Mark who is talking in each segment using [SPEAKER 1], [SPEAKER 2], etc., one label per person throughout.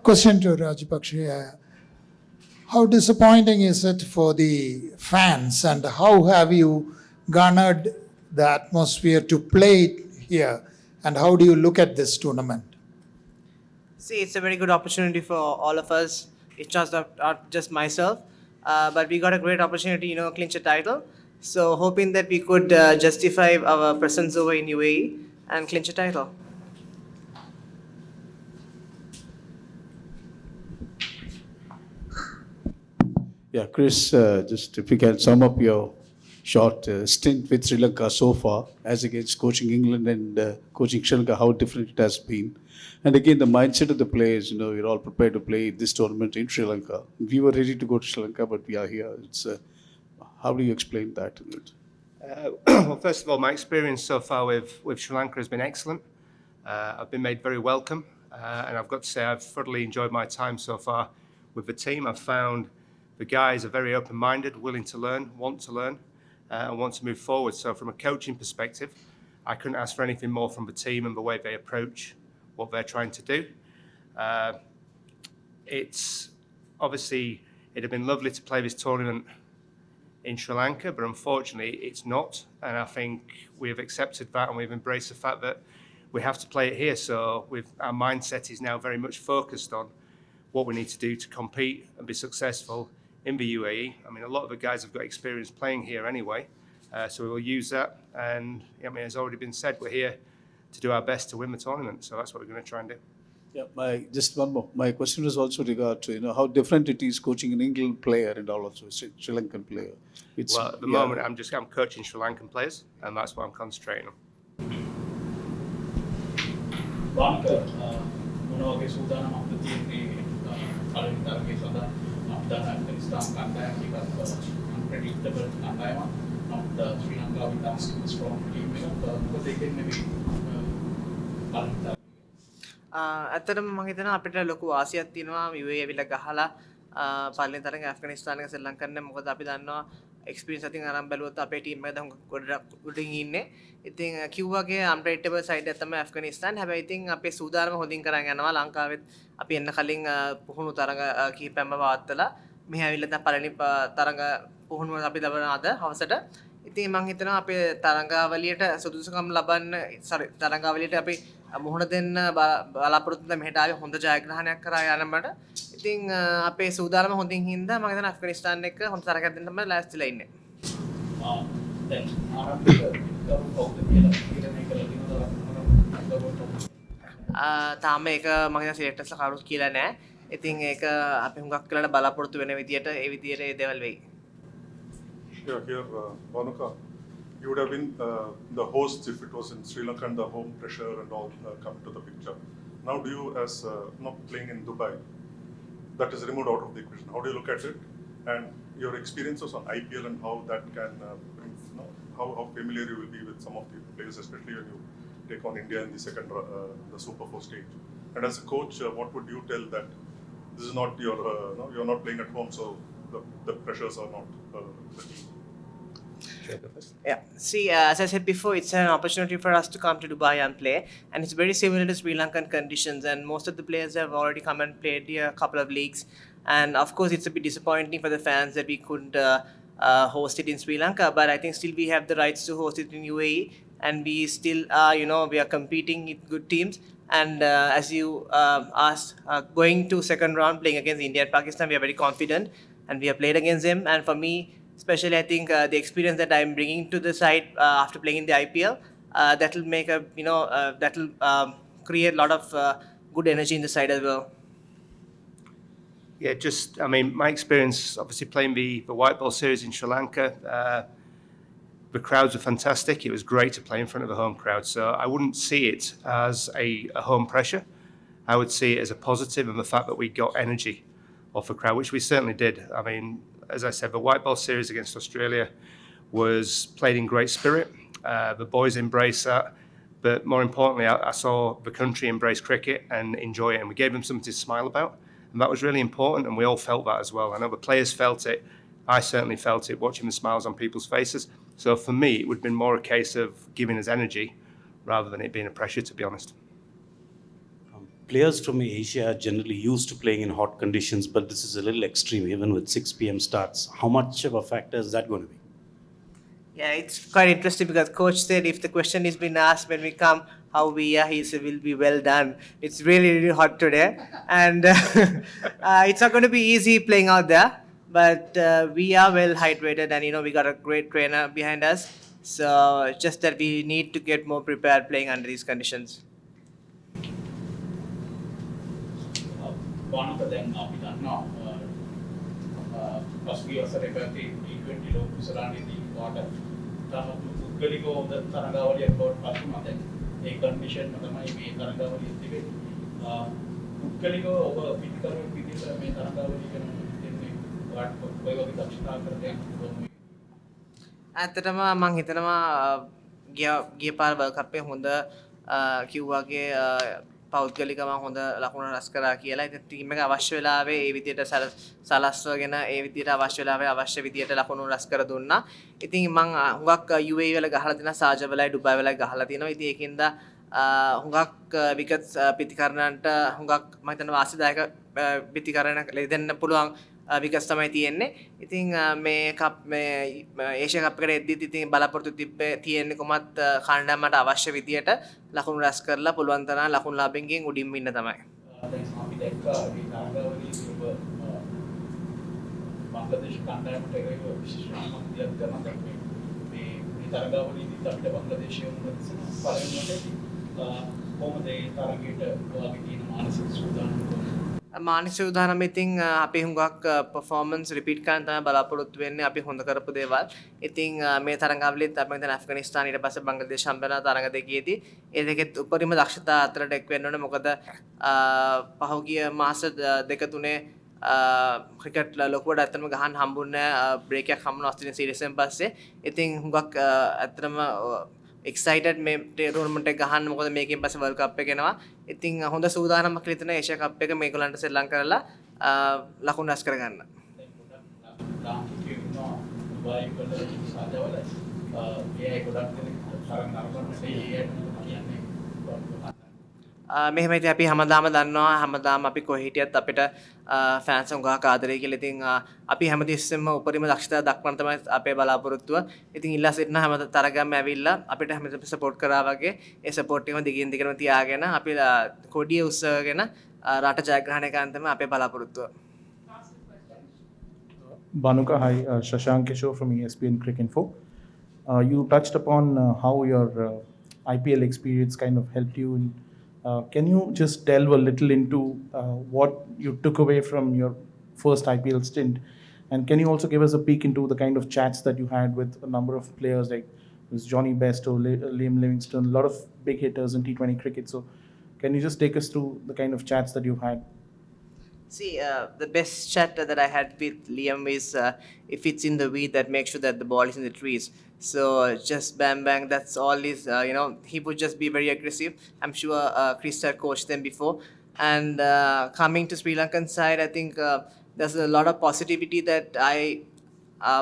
[SPEAKER 1] Question to Rajapaksa. How disappointing is it for the fans, and how have you garnered the atmosphere to play it here, and how do you look at this tournament?
[SPEAKER 2] See, it's a very good opportunity for all of us. It's not just myself, but we got a great opportunity, clinch a title. So hoping that we could justify our presence over in UAE and clinch a title.
[SPEAKER 3] Yeah, Chris, just if you can sum up your short stint with Sri Lanka so far, as against coaching England and coaching Sri Lanka, how different it has been. And again, the mindset of the players, you're all prepared to play this tournament in Sri Lanka. We were ready to go to Sri Lanka, but we are here. How do you explain that?
[SPEAKER 4] Well, first of all, my experience so far with Sri Lanka has been excellent. I've been made very welcome, and I've got to say I've thoroughly enjoyed my time so far with the team. I've found the guys are very open-minded, willing to learn, and want to move forward. So from a coaching perspective, I couldn't ask for anything more from the team and the way they approach what they're trying to do. It's obviously, it'd have been lovely to play this tournament in Sri Lanka, but unfortunately it's not. And I think we have accepted that and we've embraced the fact that we have to play it here. So our mindset is now very much focused on what we need to do to compete and be successful in the UAE. I mean, a lot of the guys have got experience playing here anyway, so we will use that. And I mean, as already been said, we're here to do our best to win the tournament. So that's what we're going to try and do.
[SPEAKER 3] Yeah, just one more. My question was also regard to how different it is coaching an England player and also a Sri Lankan player.
[SPEAKER 4] Well, at the moment, I'm coaching Sri Lankan players, and that's what I'm concentrating on.
[SPEAKER 5] Lanka, මොනවගේ සූදානමක්ද තියෙන්නේ පළවෙනි තරගයේ සඳහා අපිට ඇෆ්ගනිස්තාන් කණ්ඩායම ටිකක් unpredictable කණ්ඩායමක්. නමුත් ශ්‍රී ලංකාව ඉතාම strong team එකක්. මොකද ඒකෙන් නෙමෙයි පළවෙනි
[SPEAKER 2] ඇත්තටම මම හිතනවා අපිට ලොකු වාසියක් තියෙනවා UAE ඇවිල්ලා ගහලා පළවෙනි තරඟ ඇෆ්ගනිස්තාන් එක ශ්‍රී ලංකන්න. මොකද අපි දන්නවා එක්ස්පීරියන්ස් අතින් අරන් බැලුවොත් අපේ ටීම් එක දැන් ගොඩක් උඩින් ඉන්නේ. ඉතින් කිව්වාගේ අන්ප්‍රෙඩික්ටබල් සයිඩ් එක තමයි ඇෆ්ගනිස්තාන්. හැබැයි ඉතින් අපේ සූදානම හොඳින් කරන් යනවා. ලංකාවෙත් අපි එන්න කලින් පුහුණු තරඟ කිහිපයක්ම පවත්වලා මෙහි ඇවිල්ලා දැන් පළවෙනි තරඟ පුහුණුව අපි ලබන අද හවසට. ඉතින් මම හිතනවා අපේ තරඟාවලියට සුදුසුකම් ලබන්න තරඟාවලියට අපි මුහුණ දෙන්න බලාපොරොත්තු වෙන මෙහෙට ආවේ හොඳ ජයග්‍රහණයක් කරා යනකොට. ඉතින් අපේ සූදානම හොඳින් හින්දා මම හිතනවා ඇෆ්ගනිස්තාන් එක්ක හොඳ තරගයක් දෙන්න තමයි ලෑස්තිලා ඉන්නේ.
[SPEAKER 5] දැන් ආරම්භක කවුද කියලා තීරණය කළා දිනවල
[SPEAKER 2] තාම ඒක මම හිතනවා සිලෙක්ටර්ස්ලා කවුරුත් කියලා නැහැ. ඉතින් ඒක අපි හුඟක් වෙලාට බලාපොරොත්තු වෙන විදියට ඒ විදියට ඒ දේවල් වෙයි.
[SPEAKER 6] Yeah, here, Vanuka, you would have been the host if it was in Sri Lanka and the home pressure and all come to the picture. Now, do you, as not playing in Dubai, that is removed out of the equation? How do you look at it? And your experiences on IPL and how that can bring, how familiar you will be with some of the players, especially when you take on India in the second, the Super 4 stage. And as a coach, what would you tell that this is not your, you're not playing at home, so the pressures are not the key?
[SPEAKER 2] Yeah. See, as I said before, it's an opportunity for us to come to Dubai and play, and it's very similar to Sri Lankan conditions. And most of the players have already come and played here a couple of leagues. And of course, it's a bit disappointing for the fans that we couldn't host it in Sri Lanka. But I think still we have the rights to host it in UAE, and we still are, we are competing with good teams. And as you asked, going to second round, playing against India and Pakistan, we are very confident, and we have played against them. And for me, especially, I think the experience that I'm bringing to the side after playing in the IPL, that will make that will create a lot of good energy in the side as well.
[SPEAKER 4] Yeah, I mean, my experience, obviously playing the white ball series in Sri Lanka, the crowds were fantastic. It was great to play in front of a home crowd. So I wouldn't see it as a home pressure. I would see it as a positive, and the fact that we got energy off the crowd, which we certainly did. I mean, as I said, the white ball series against Australia was played in great spirit. The boys embraced that. But more importantly, I saw the country embrace cricket and enjoy it. And we gave them something to smile about. And that was really important. And we all felt that as well. I know the players felt it. I certainly felt it, watching the smiles on people's faces. So for me, it would have been more a case of giving us energy rather than it being a pressure, to be honest.
[SPEAKER 7] players from Asia are generally used to playing in hot conditions, but this is a little extreme, even with 6 p.m. starts. How much of a factor is that going to be?
[SPEAKER 2] Yeah, it's quite interesting because coach said if the question is being asked when we come how we are, he said will be well done. It's really really hot today, and it's not going to be easy playing out there. But we are well hydrated, and we got a great trainer behind us. So it's just that we need to get more prepared playing under these conditions.
[SPEAKER 5] One of the then අපි දන්නවා පසුගිය වසරේ පැවති T20 ලෝක කුසලානේදී වාට තම පුද්ගලිකව හොඳ තරඟාවලියක් බවට පත් වුණා. දැන් ඒ කන්ඩිෂන් එක තමයි මේ තරඟාවලිය තිබෙන්නේ. පුද්ගලිකව ඔබ පිටකරුවෙක් විදිහට මේ තරඟාවලිය ගැන හිතන්නේ වාට කොයි වගේ දක්ෂතා කරදයක් කොහොමද?
[SPEAKER 2] ඇත්තටම මම හිතනවා ගිය පාර වර්ල්ඩ් කප් එකේ හොඳ කිව්වාගේ පෞද්ගලිකව හොඳ ලකුණු රැස් කරා කියලා. ඉතින් ටීම් එක අවශ්‍ය වෙලාවේ ඒ විදිහට සලස්වගෙන ඒ විදිහට අවශ්‍ය වෙලාවේ අවශ්‍ය විදිහට ලකුණු රැස් කර දුන්නා. ඉතින් මම හුඟක් UAE වල ගහලා තියෙනවා, සාජා වලයි ඩුබායි වලයි ගහලා තියෙනවා. ඉතින් ඒකින්ද හුඟක් විකට් පිටිකරණන්ට හුඟක් මම හිතනවා වාසිදායක පිටිකරණ දෙන්න පුළුවන් විකට්ස් තමයි තියෙන්නේ. ඉතින් මේ ඒෂියා කප් එකට එද්දිත් ඉතින් බලාපොරොත්තු තියෙන්නේ කොහොමත් කණ්ඩායමට අවශ්‍ය විදියට ලකුණු රැස් කරලා පුළුවන් තරම් ලකුණු ලාභයෙන් උඩින්ම ඉන්න තමයි.
[SPEAKER 5] දැන් අපි දැක්කා මේ තරඟාවලියේදී ඔබ බංග්ලාදේශ කණ්ඩායමට ඒක විශේෂයෙන්ම දියත් කරනවා. දැන් මේ තරඟාවලියේදී අපිට බංග්ලාදේශයේ වුණ පළවෙනිවට කොහොමද ඒ තරගයට ඔයාගේ තියෙන මානසික සූදානම?
[SPEAKER 2] මානසික සූදානම ඉතින් අපි හුඟක් performance repeat කරන්න තමයි බලාපොරොත්තු වෙන්නේ. අපි හොඳ කරපු දේවල්. ඉතින් මේ තරඟාවලියත් අපි දැන් ඇෆ්ගනිස්තාන ඊට පස්සේ බංග්ලාදේශ හම්බෙනා තරඟ දෙකේදී ඒ දෙකෙත් උපරිම දක්ෂතා අතරට එක් වෙන්න ඕනේ. මොකද පහුගිය මාස දෙක තුනේ ක්‍රිකට් ලොකුවට ඇත්තටම ගහන්න හම්බුන්නේ බ්‍රේක් එකක් හම්බුන ඔස්ට්‍රේලියානු සීරීස් එකෙන් පස්සේ. ඉතින් හුඟක් ඇත්තටම excited මේ ටූර්නමන්ට් එක ගහන්න. මොකද මේකෙන් පස්සේ වර්ල්ඩ් කප් එක එනවා. ඉතින් හොඳ සූදානමක් ලිතන ඒෂියා කප් එක මේගොල්ලන්ට සෙල්ලම් කරලා ලකුණු රැස් කරගන්න.
[SPEAKER 5] ලාංකිකයෝ ඉන්නවා දුබායි වල සාජා වල ඒ ගොඩක් දෙනෙක් තරඟ නරඹන්නට කියන්නේ
[SPEAKER 2] මෙහෙම ඉතින් අපි හැමදාම දන්නවා හැමදාම අපි කොහේ හිටියත් අපිට ෆෑන්ස් උගාක ආදරේ කියලා. ඉතින් අපි හැමතිස්සෙම උපරිම දක්ෂතාව දක්වන්න තමයි අපේ බලාපොරොත්තුව. ඉතින් ඉල්ලා සිටින හැම තරගයක්ම ඇවිල්ලා අපිට හැමතිස්සෙම සපෝට් කරා වගේ ඒ සපෝට් එකම දිගින් දිගටම තියාගෙන අපි කොඩිය උස්සගෙන රට ජයග්‍රහණය කරන්න තමයි අපේ බලාපොරොත්තුව.
[SPEAKER 8] Banuka, hi, Shashank Kishore from ESPN Cricinfo. You touched upon how your IPL experience kind of helped you. Can you just delve a little into what you took away from your first IPL stint? And can you also give us a peek into the kind of chats that you had with a number of players like Johnny Bairstow, Liam Livingstone, a lot of big hitters in T20 cricket. So can you just take us through the kind of chats that you've had?
[SPEAKER 2] See, the best chat that I had with Liam is if it's in the weed, that make sure that the ball is in the trees. So just bang bang, that's all is, he would just be very aggressive. I'm sure Chris had coached them before. And coming to Sri Lankan side, I think there's a lot of positivity that I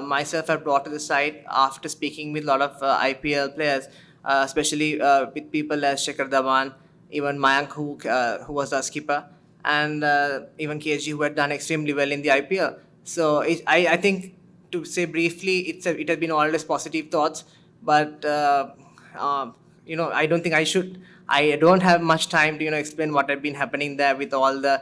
[SPEAKER 2] myself have brought to the side after speaking with a lot of IPL players, especially with people as Shekhar Dhawan, even Mayank who was our skipper, and even KG who had done extremely well in the IPL. So I think, to say briefly, it has been always positive thoughts, but I don't think I don't have much time to explain what had been happening there with all the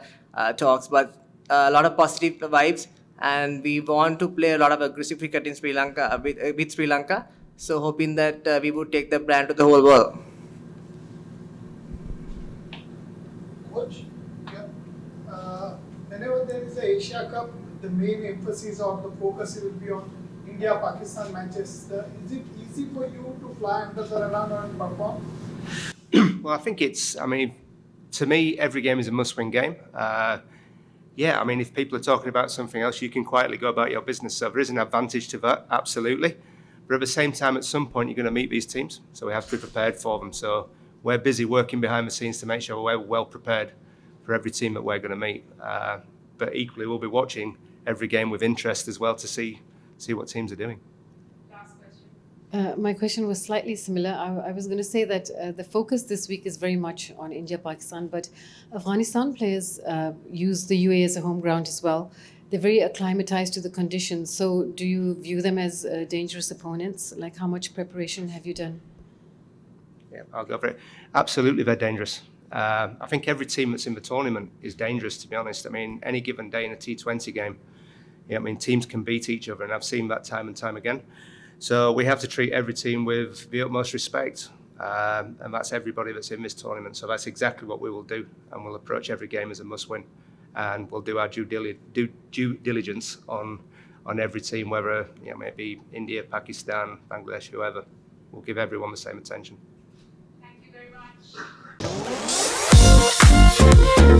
[SPEAKER 2] talks, but a lot of positive vibes, and we want to play a lot of aggressive cricket in Sri Lanka with Sri Lanka. So hoping that we would take the brand to the whole world.
[SPEAKER 9] Coach, whenever there is a Asia Cup, the main emphasis or the focus will be on India-Pakistan matches. Is it easy for you to fly under the radar and perform?
[SPEAKER 4] Well, I think to me, every game is a must-win game. If people are talking about something else, you can quietly go about your business. So there is an advantage to that, absolutely. But at the same time, at some point, you're going to meet these teams. So we have to be prepared for them. So we're busy working behind the scenes to make sure we're well prepared for every team that we're going to meet. But equally, we'll be watching every game with interest as well to see what teams are doing.
[SPEAKER 10] Last question. My question was slightly similar. I was going to say that the focus this week is very much on India, Pakistan, but Afghanistan players use the UAE as a home ground as well. They're very acclimatized to the conditions. So, do you view them as dangerous opponents? Like, how much preparation have you done?
[SPEAKER 4] Yeah, I'll go for it. Absolutely, they're dangerous. I think every team that's in the tournament is dangerous, to be honest. I mean, any given day in a T20 game, I mean, teams can beat each other, and I've seen that time and time again. So we have to treat every team with the utmost respect, and that's everybody that's in this tournament. So that's exactly what we will do, and we'll approach every game as a must-win, and we'll do our due diligence on every team, whether maybe India, Pakistan, Bangladesh, whoever. We'll give everyone the same attention.
[SPEAKER 11] Thank you very much.